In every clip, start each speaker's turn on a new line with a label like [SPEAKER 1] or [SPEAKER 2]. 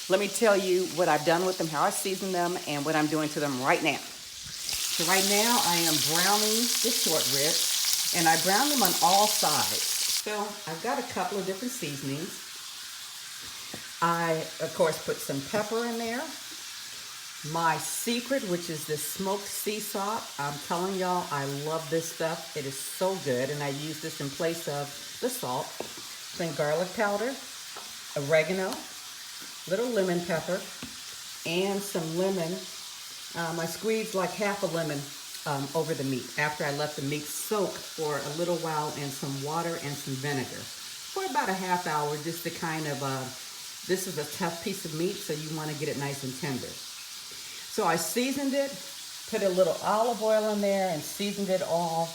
[SPEAKER 1] Let me tell you what I've done with them, how I season them, and what I'm doing to them right now. So right now I am browning the short ribs, and I brown them on all sides. So I've got a couple of different seasonings. I, of course, put some pepper in there. My secret, which is this smoked sea salt. I'm telling y'all, I love this stuff. It is so good, and I use this in place of the salt. Some garlic powder, oregano, little lemon pepper, and some lemon. I squeezed like half a lemon over the meat after I let the meat soak for a little while in some water and some vinegar for about a half hour, just to kind of, this is a tough piece of meat, so you want to get it nice and tender. So I seasoned it, put a little olive oil in there and seasoned it all.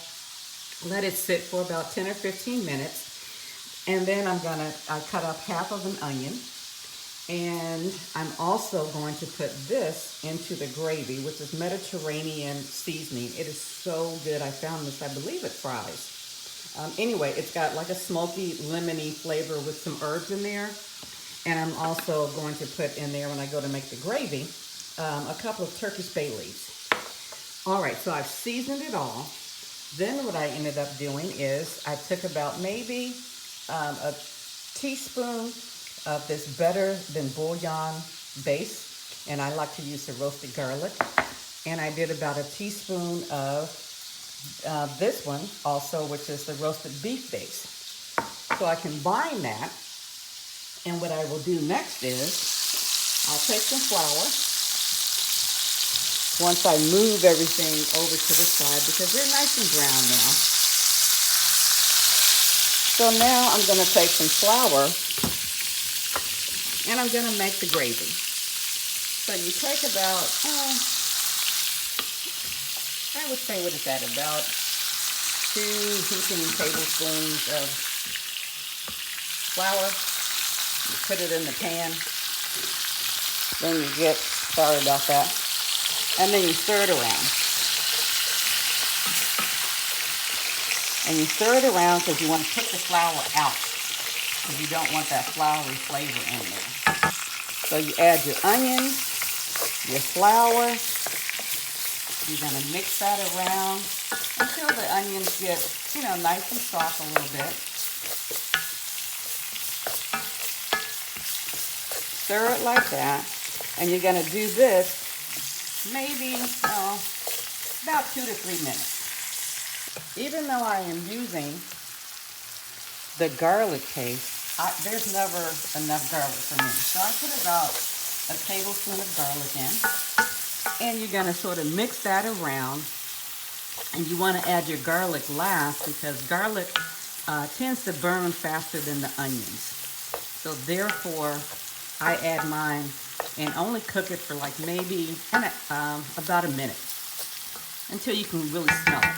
[SPEAKER 1] Let it sit for about 10 or 15 minutes. And then I cut up half of an onion. And I'm also going to put this into the gravy, which is Mediterranean seasoning. It is so good. I found this, I believe, at Fry's. Anyway, it's got like a smoky, lemony flavor with some herbs in there. And I'm also going to put in there, when I go to make the gravy, a couple of Turkish bay leaves. All right, so I've seasoned it all. Then what I ended up doing is I took about maybe a teaspoon of this better than bouillon base, and I like to use the roasted garlic. And I did about a teaspoon of this one also, which is the roasted beef base. So I combine that, and what I will do next is I'll take some flour. Once I move everything over to the side, because they're nice and brown now. So now I'm going to take some flour, and I'm going to make the gravy. So you take about, I would say, what is that, about 2 heaping tablespoons of flour. You put it in the pan. Then you get, sorry about that. And then you stir it around. And you stir it around because you want to take the flour out, because you don't want that floury flavor in there. So you add your onions, your flour. You're going to mix that around until the onions get, nice and soft a little bit. Stir it like that. And you're going to do this maybe about 2 to 3 minutes. Even though I am using the garlic paste, there's never enough garlic for me. So I put about a tablespoon of garlic in, and you're going to sort of mix that around. And you want to add your garlic last, because garlic tends to burn faster than the onions. So therefore, I add mine and only cook it for like maybe about a minute until you can really smell it.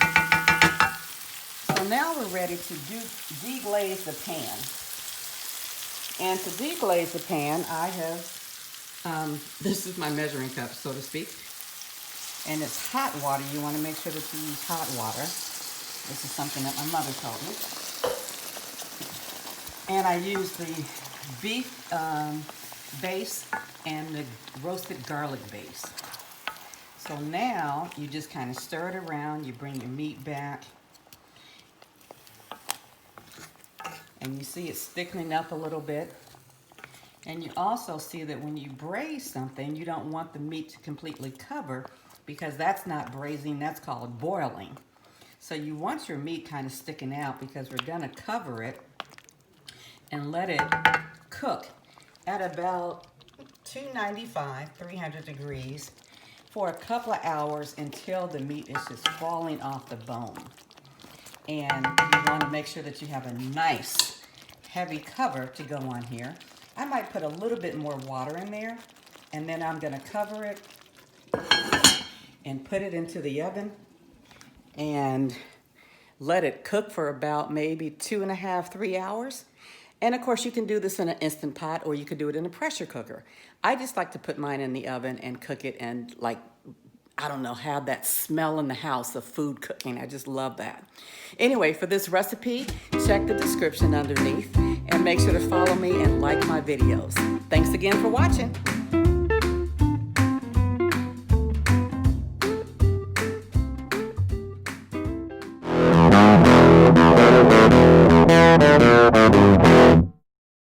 [SPEAKER 1] So now we're ready to deglaze the pan. And to deglaze the pan, I have, this is my measuring cup, so to speak. And it's hot water. You want to make sure that you use hot water. This is something that my mother told me. And I use the beef base and the roasted garlic base. So now you just kind of stir it around. You bring your meat back. And you see it's thickening up a little bit. And you also see that when you braise something, you don't want the meat to completely cover, because that's not braising, that's called boiling. So you want your meat kind of sticking out, because we're going to cover it and let it cook at about 295, 300 degrees for a couple of hours until the meat is just falling off the bone. And you want to make sure that you have a nice heavy cover to go on here. I might put a little bit more water in there, and then I'm going to cover it and put it into the oven and let it cook for about maybe 2.5, 3 hours. And of course, you can do this in an Instant Pot, or you could do it in a pressure cooker. I just like to put mine in the oven and cook it and like I don't know, have that smell in the house of food cooking. I just love that. Anyway, for this recipe, check the description underneath and make sure to follow me and like my videos. Thanks again for watching.